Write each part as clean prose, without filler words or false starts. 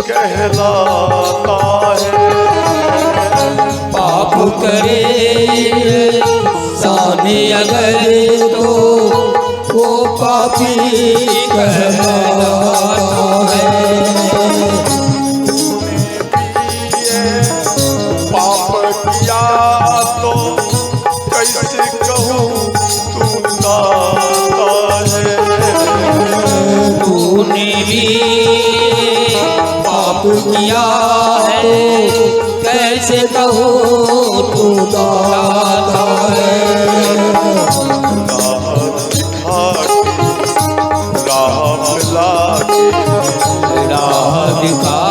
कहलाता है। पाप करे साने अगर तो वो पापी कहलाता है। पाप किया तो कैसे कहूँ तू दाता है। तूने भी पाप किया है कैसे कहो तू दाता है। राह दिखा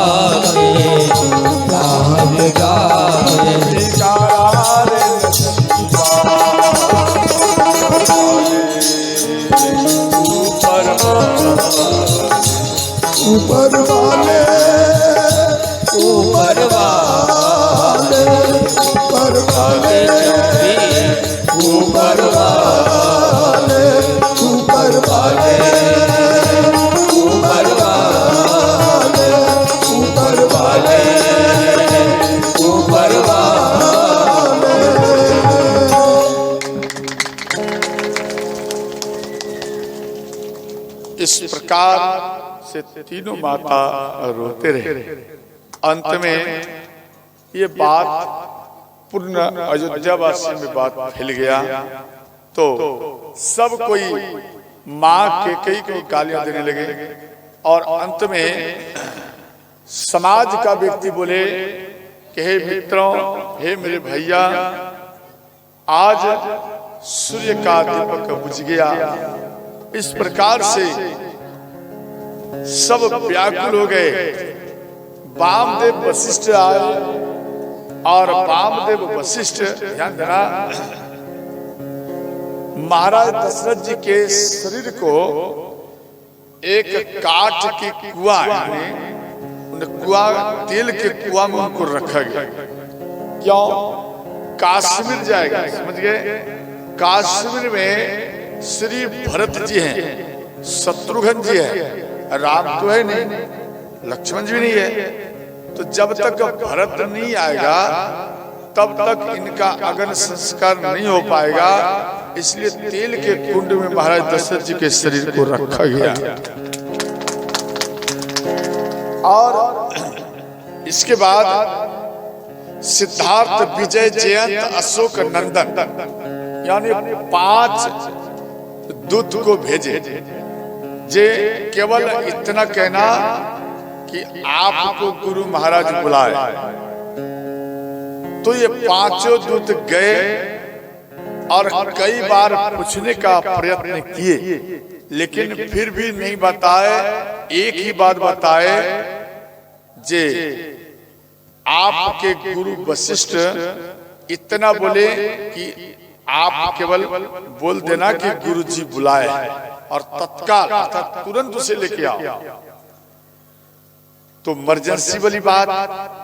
ऊपर वाले ऊपर वाले ऊपर वाले ऊपर वाले ऊपर वाले ऊपर वाले ऊपर वाले ऊपर वाले। इस प्रकार से तीनों माता रोते रहे। अंत में ये बात पूर्ण अयोध्या वासी में बात फैल गया तो सब कोई माँ कैकेयी को गालियां देने लगे और अंत में समाज का व्यक्ति बोले कि हे मित्रों, हे मेरे भैया, आज सूर्य का दीपक बुझ गया। इस प्रकार से सब व्याकुल हो गए। वामदेव वशिष्ठ आए और वामदेव वशिष्ठ, ध्यान देना, महाराज दशरथ जी के शरीर को एक काठ की कुआ तेल के कुआ में उनको रखा गया। क्यों? काश्मीर जाएगा, समझ गए? काश्मीर में श्री भरत जी हैं, शत्रुघ्न जी हैं, राम तो है नहीं, लक्ष्मण जी भी नहीं है। तो जब तक भरत नहीं आएगा तब तक इनका अग्नि संस्कार नहीं हो पाएगा। इसलिए तेल के कुंड में महाराज दशरथ जी के शरीर को रखा गया। और इसके बाद सिद्धार्थ, विजय, जयंत, अशोक नंदन यानी 5 दूत को भेजे। जे केवल इतना कहना कि आपको गुरु महाराज बुलाए। तो ये 5 दूत गए और कई बार पूछने का प्रयत्न किए, लेकिन फिर भी नहीं बताए। एक ही बात बताए, जे आपके गुरु वशिष्ठ इतना बोले कि आप केवल बोल देना कि गुरु जी बुलाए और तत्काल अर्थात तुरंत उसे लेके आओ। तो इमरजेंसी वाली बात,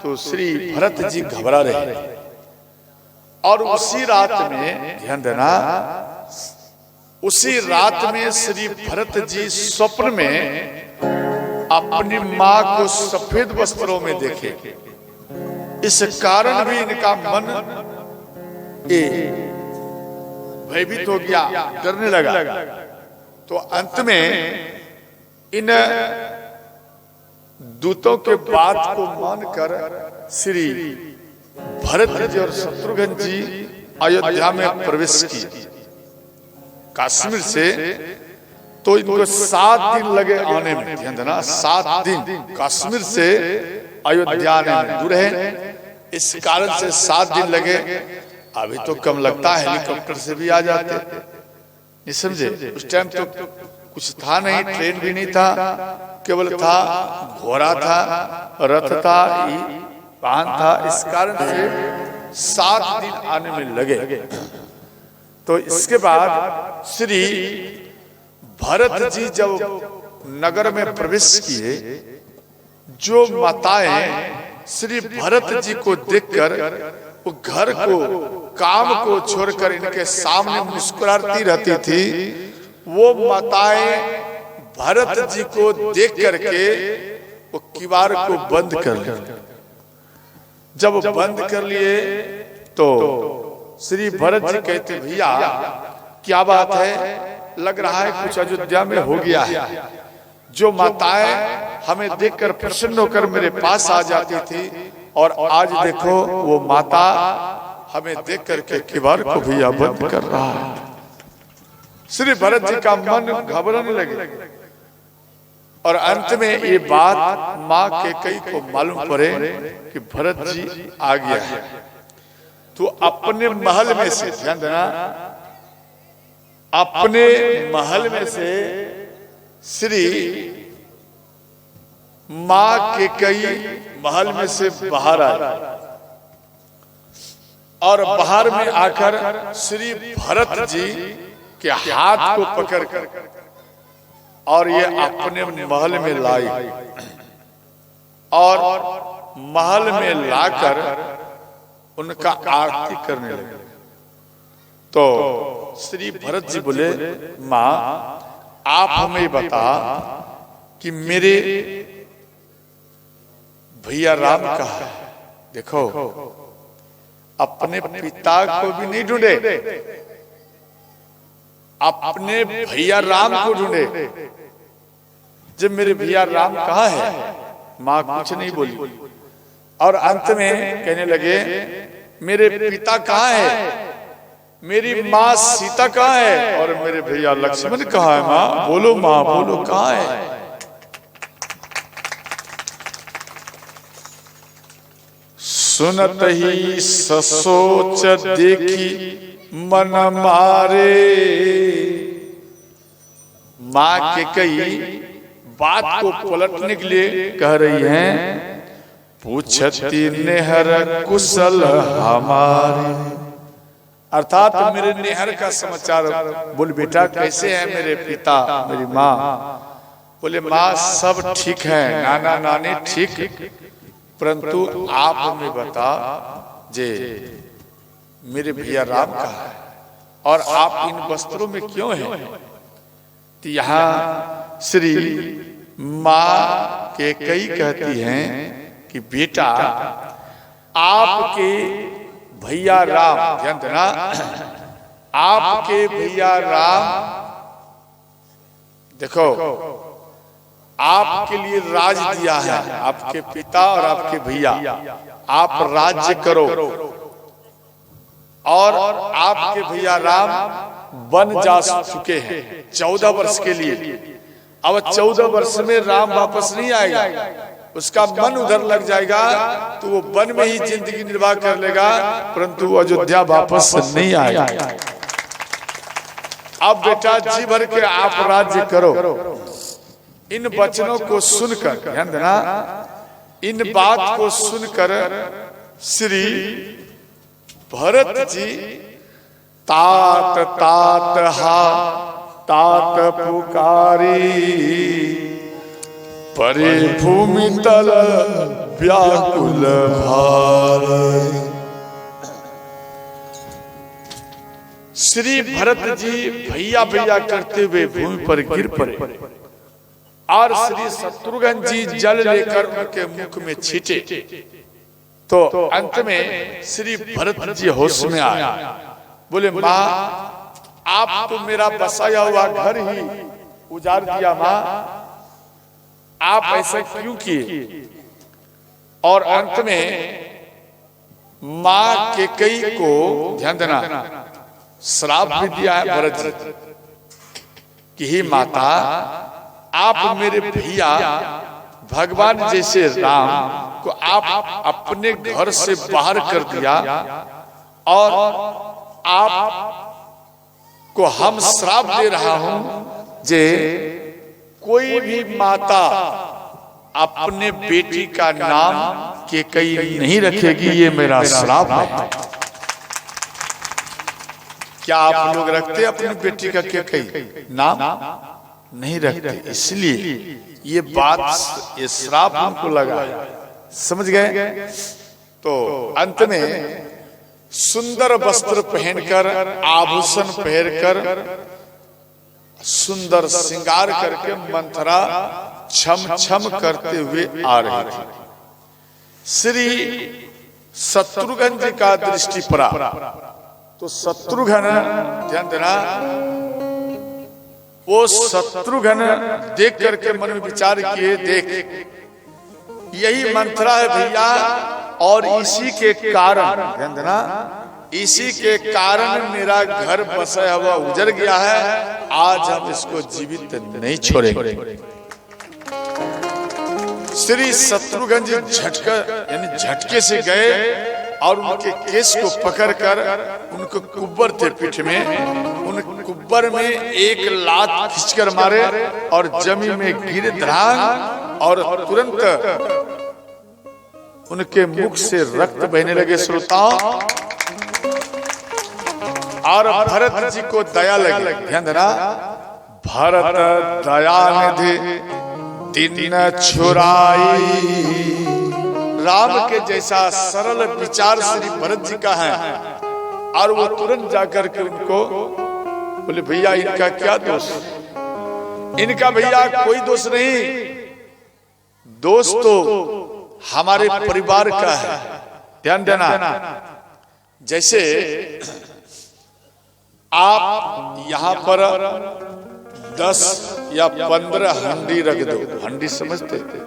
तो श्री भरत जी घबरा रहे। और उसी रात में, ध्यान देना, उसी रात में श्री भरत जी स्वप्न में अपनी माँ को सफेद वस्त्रों में देखे। इस कारण भी इनका मन भयभीत हो गया, डरने लगा। तो अंत में इन दूतों के बात को मानकर श्री भरत जी और शत्रुघ्न जी अयोध्या में प्रवेश की काश्मीर से। तो इनको 7 दिन लगे आने में, ध्यान देना, 7 दिन काश्मीर से अयोध्या आने में दूर है। इस कारण से 7 दिन लगे। अभी तो कम लगता है, हेलीकॉप्टर से भी आ जाते, नहीं समझे? उस टाइम तो कुछ था नहीं, ट्रेन भी नहीं था, केवल था घोड़ा था, रथ था, वाहन था। इस कारण से 7 दिन आने में लगे। तो इसके बाद श्री भरत जी जब नगर में प्रवेश किए, जो माताएं श्री भरत जी को देखकर वो घर को, काम को छोड़कर इनके सामने मुस्कुराती रहती थी, वो माताएं भरत जी को देख करके वो किवाड़ को बंद कर लिया। जब बंद कर लिए तो श्री भरत जी कहते भैया क्या बात है, लग रहा है कुछ अयोध्या में हो गया है। जो माताएं हमें देखकर प्रसन्न होकर मेरे पास आ जाती थी और आज देखो वो माता हमें देख करके किवाड़ को भैया बंद कर रहा है। श्री भरत जी का मन घबराने लगे और अंत में ये बात माँ कैकेयी को मालूम पड़े कि भरत जी आ गया है। तो अपने महल में से, ध्यान देना, अपने महल में से श्री माँ कैकेयी महल में से बाहर आए और बाहर में आकर श्री भरत जी के हाथ को पकड़कर और ये अपने महल में लाई और महल में लाकर उनका आरती करने लगे। तो श्री भरत जी बोले, माँ आप हमें बता कि मेरे भैया राम कहाँ है। देखो अपने पिता को भी नहीं ढूंढे, अपने भैया राम को ढूंढे। जब मेरे भैया राम कहाँ है, माँ कुछ नहीं बोली और अंत में कहने लगे मेरे पिता कहाँ है, मेरी माँ सीता कहाँ है और मेरे भैया लक्ष्मण कहाँ है। माँ बोलो, माँ बोलो कहाँ है। सुनत ही ससोच देखी मन मारे। माँ कैकेयी बात को पलटने के लिए कह रही हैं, पूछती नेहर कुशल हमारे, अर्थात मेरे नेहर का समाचार। बोल बेटा कैसे है मेरे पिता, मेरी माँ। बोले माँ सब ठीक है, नाना नानी ठीक, परंतु आप हमें बता जे मेरे भैया राम कहाँ है और आप इन वस्त्रों में क्यों हैं। तो यहाँ श्री माँ कैकेयी कहती हैं कि बेटा आपके भैया राम, ध्यान देना, आपके भैया राम देखो आपके लिए राज दिया है, आपके पिता और आपके भैया, आप राज्य करो। और आपके भैया राम वन जा चुके हैं 14 वर्ष के लिए। अब 14 वर्ष में राम वापस नहीं आएगा, उसका मन उधर लग जाएगा तो वो वन में ही जिंदगी निर्वाह कर लेगा, परंतु अयोध्या वापस नहीं आएगा। अब बेटा जी भर के आप राज्य करो। इन वचनों को सुनकर, ध्यान देना, इन बात को सुनकर श्री भरत जी तात तात हा तात पुकारी, परे भूमि तल व्याकुल भार। श्री भरत जी भैया भैया करते हुए भूमि पर गिर पड़े और श्री शत्रुघ्न जी जल लेकर उनके मुख में छींटे। तो अंत में श्री भरत जी होश में आए। बोले माँ आप तो मेरा बसाया हुआ घर ही उजाड़ दिया, माँ आप ऐसा क्यों किए। और अंत में माँ कैकेयी को, ध्यान देना, श्राप भी दिया है भरत जी कि ही माता आप मेरे भैया भगवान जैसे राम को आप अपने घर से बाहर कर दिया और आप को हम श्राप दे रहा हूं जे कोई भी माता अपने बेटी का नाम कैकेयी नहीं रखेगी, ये मेरा श्राप है। क्या आप लोग रखते अपनी बेटी का कैकेयी नाम? नहीं रखते, इसलिए ये बात, ये श्राप हमको लगा। समझ गए? तो अंत में सुंदर वस्त्र पहनकर, आभूषण पहनकर, सुंदर श्रृंगार करके मंथरा छम छम करते हुए आ रहे थे। श्री शत्रुघ्न जी का दृष्टि पड़ा तो शत्रुघ्न, ध्यान देना, वो शत्रुघ्न देख करके मन में विचार किए, देख यही मंत्रा है भैया, और इसी के कारण, ध्यान देना, इसी के कारण मेरा घर बसा हुआ उजड़ गया है, आज हम इसको जीवित नहीं छोड़ेंगे। श्री शत्रुघ्न जी झटके से गए और उनके केस को पकड़कर, उनको कुब्बर थे पीठ में, उन कुब्बर में एक लात खींचकर मारे और जमीन में गिरे धड़ाम, और तुरंत उनके मुख से रक्त बहने लगे। श्रोताओं, और भरत जी को दया लगी, ध्यान देना, भरत दया निधि दिन छुराई। राम के जैसा सरल विचार श्री भरत जी का है, और वो तुरंत जाकर के उनको बोले, भैया इनका क्या दोष, इनका भैया कोई दोष नहीं, दोष तो हमारे परिवार का है। ध्यान देना, जैसे आप यहां पर 10 या 15 हंडी रख दो, हंडी समझते थे,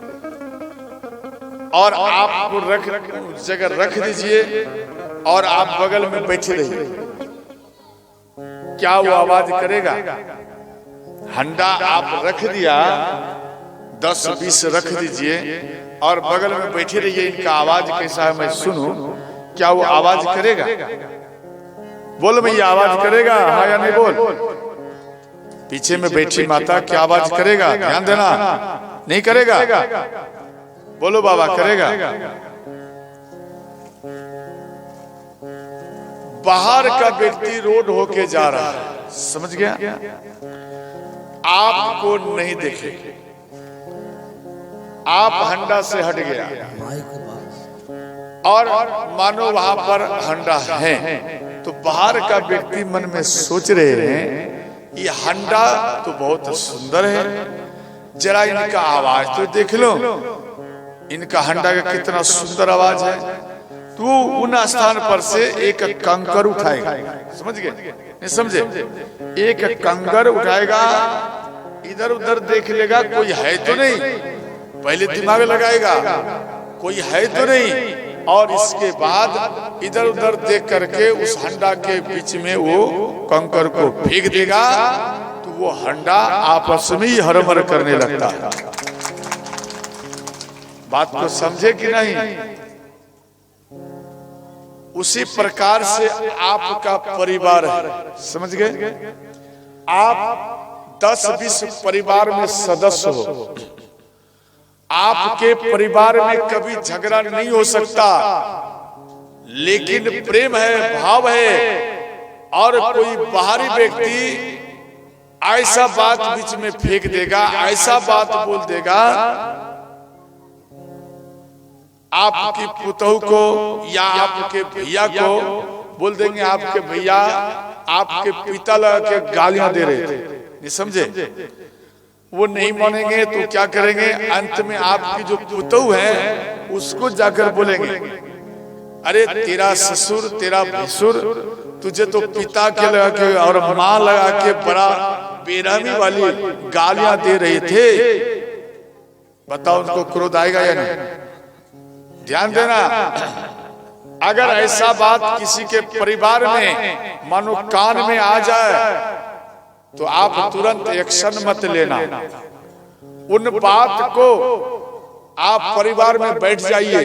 और आप रख जगह रख दीजिए और आप बगल में बैठे रहिए, क्या वो आवाज करेगा? हंडा आप रख दिया, 10-20 रख दीजिए और बगल में बैठे रहिए, इनका आवाज कैसा है मैं सुनूं, क्या वो आवाज करेगा? बोल भैया, आवाज करेगा? हाँ या नहीं बोल। पीछे में बैठी माता क्या आवाज करेगा? ध्यान देना, नहीं करेगा? बोलो बाबा, करेगा? बाहर का व्यक्ति रोड होके जा रहा है, समझ गया, आपको नहीं देखे, आप हंडा से हट गया और मानो वहां पर हंडा है, तो बाहर का व्यक्ति मन में सोच रहे हैं ये हंडा तो बहुत सुंदर है, जरा इनका आवाज तो देख लो, इनका हंडा का कितना सुंदर आवाज है। तो उन स्थान पर से एक कंकर उठाएगा, समझ गए? नहीं समझे? एक कंकर उठाएगा, इधर उधर देख लेगा, कोई है तो नहीं, पहले दिमाग लगाएगा कोई है तो नहीं, और इसके बाद इधर उधर देख करके उस हंडा के बीच में वो कंकर को फेंक देगा, तो वो हंडा आपस में ही हरमर करने लगता है। बात को समझे कि नहीं? उसी प्रकार से आपका परिवार है, समझ गए? आप 10-20 परिवार में सदस्य हो, आपके परिवार में कभी झगड़ा नहीं हो सकता, लेकिन प्रेम है, भाव है, और कोई बाहरी व्यक्ति ऐसा बात बीच में फेंक देगा, ऐसा बात बोल देगा, आपकी पुतहू को या आपके भैया को बोल देंगे, आपके भैया आपके पिता लगा के गालियां दे रहे थे, नहीं समझे? वो नहीं मानेंगे तो क्या करेंगे? अंत में आपकी जो पुतहू है उसको जाकर बोलेंगे, अरे तेरा ससुर, तेरा भसुर तुझे तो पिता के लगा के और माँ लगा के बड़ा बेरहमी वाली गालियां दे रहे थे, बताओ उनको क्रोध आएगा या नहीं? ध्यान देना, अगर ऐसा बात किसी के परिवार में मानो कान में आ जाए तो आप तुरंत एक्शन मत लेना, उन बात को आप परिवार में बैठ जाइए,